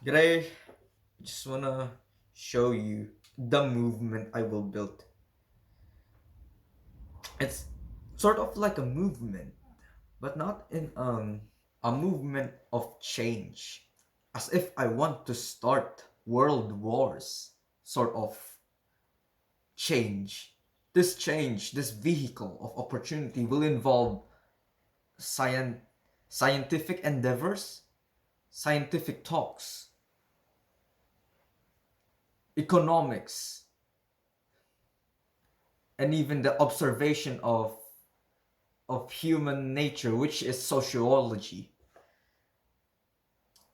Today, just wanna show you the movement I will build. It's sort of like a movement, but not in a movement of change. As if I want to start world wars, sort of change. This change, this vehicle of opportunity will involve scien- scientific endeavors, scientific talks, economics, and even the observation of human nature, which is sociology.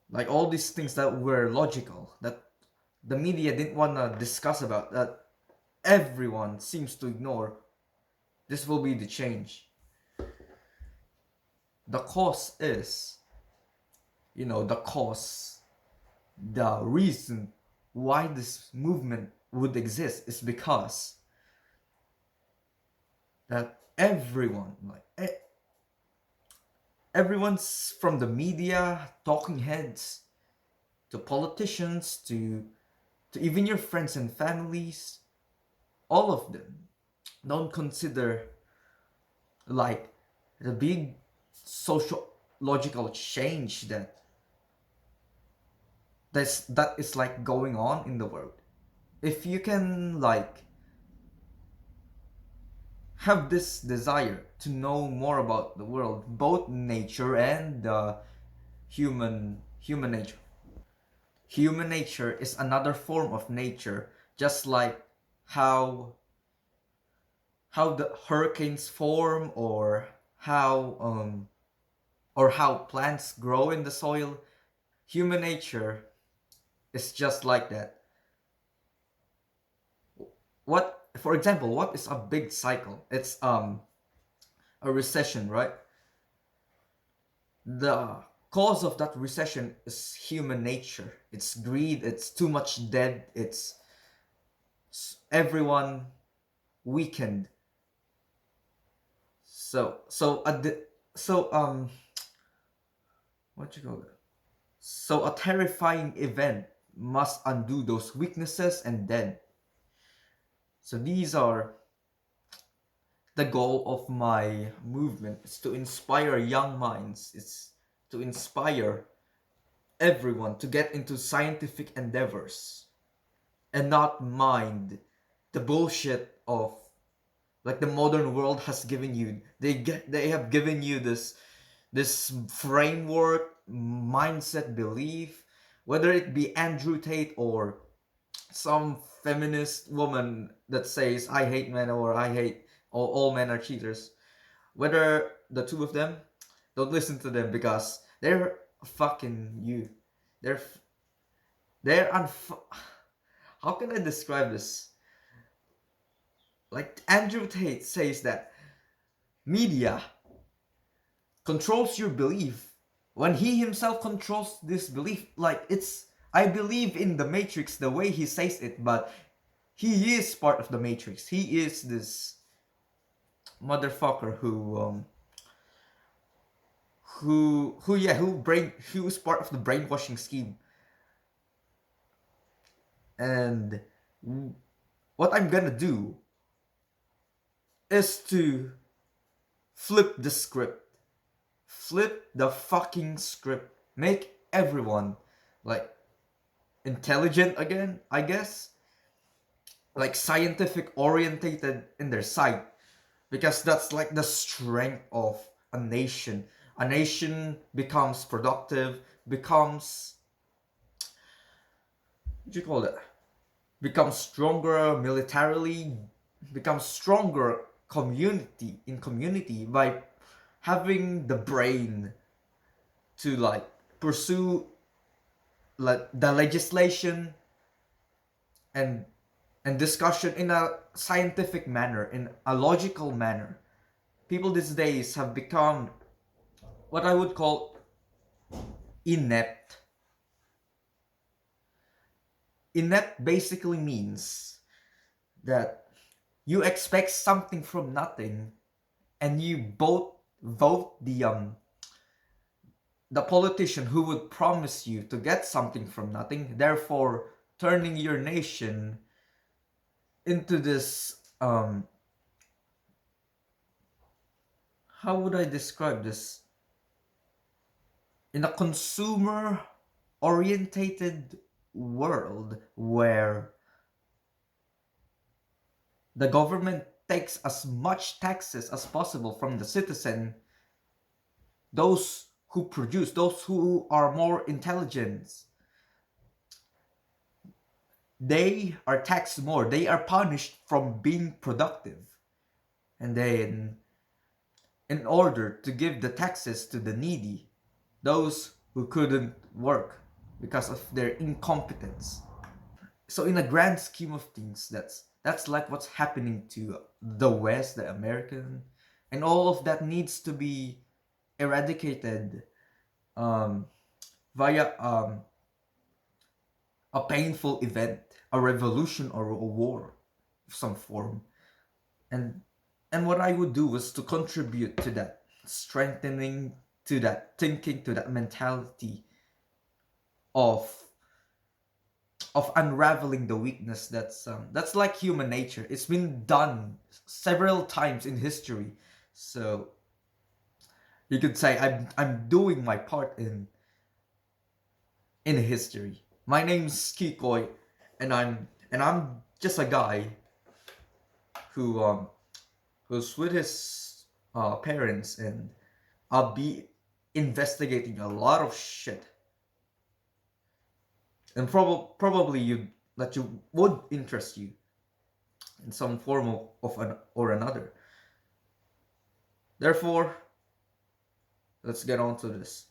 Like all these things that were logical, that the media didn't want to discuss about, that everyone seems to ignore. This will be the change. The cause is, the cause, the reason why this movement would exist is because that everyone's from the media, talking heads, to politicians, to even your friends and families, all of them don't consider like the big sociological change that is like going on in the world. If you can like have this desire to know more about the world, both nature and human nature. Human nature is another form of nature, just like how the hurricanes form, or how plants grow in the soil. Human nature is just like that. What, for example, what is a big cycle? It's a recession, right? The cause of that recession is human nature. It's greed, it's too much debt, it's everyone weakened. So at the so what you call it? So a terrifying event must undo those weaknesses and dead. So these are the goal of my movement. It's to inspire young minds. It's to inspire everyone to get into scientific endeavors and not mind the bullshit of like the modern world has given you. They have given you this framework, mindset, belief, whether it be Andrew Tate or some feminist woman that says I hate men, or I hate all men are cheaters. Whether the two of them, don't listen to them because they're fucking you. They're they're how can I describe this? Like Andrew Tate says that media controls your belief when he himself controls this belief. Like it's, I believe in the Matrix the way he says it, but he is part of the Matrix. He is this motherfucker who's part of the brainwashing scheme. And what I'm gonna do is to flip the script. Flip the fucking script. Make everyone like intelligent again, I guess. Like scientific orientated in their sight. Because that's like the strength of a nation. A nation becomes productive, becomes, what do you call it? Becomes stronger militarily, becomes stronger community by having the brain to like pursue like the legislation and discussion in a scientific manner, in a logical manner. People these days have become what I would call inept. Inept basically means that you expect something from nothing, and you both vote the politician who would promise you to get something from nothing, therefore turning your nation into this how would I describe this? In a consumer orientated world where the government takes as much taxes as possible from the citizen, those who produce, those who are more intelligent, they are taxed more. They are punished from being productive. And then, in order to give the taxes to the needy, those who couldn't work because of their incompetence. So in a grand scheme of things, that's like what's happening to the West, the American, and all of that needs to be eradicated um, via a painful event, a revolution or a war of some form. And what I would do was to contribute to that, strengthening to that thinking, to that mentality of unraveling the weakness that's like human nature. It's been done several times in history. So you could say I'm doing my part in history. My name's Kikoy, and I'm just a guy who who's with his parents, and I'll be investigating a lot of shit, and probably you would interest you in some form of an or another. Therefore, let's get on to this.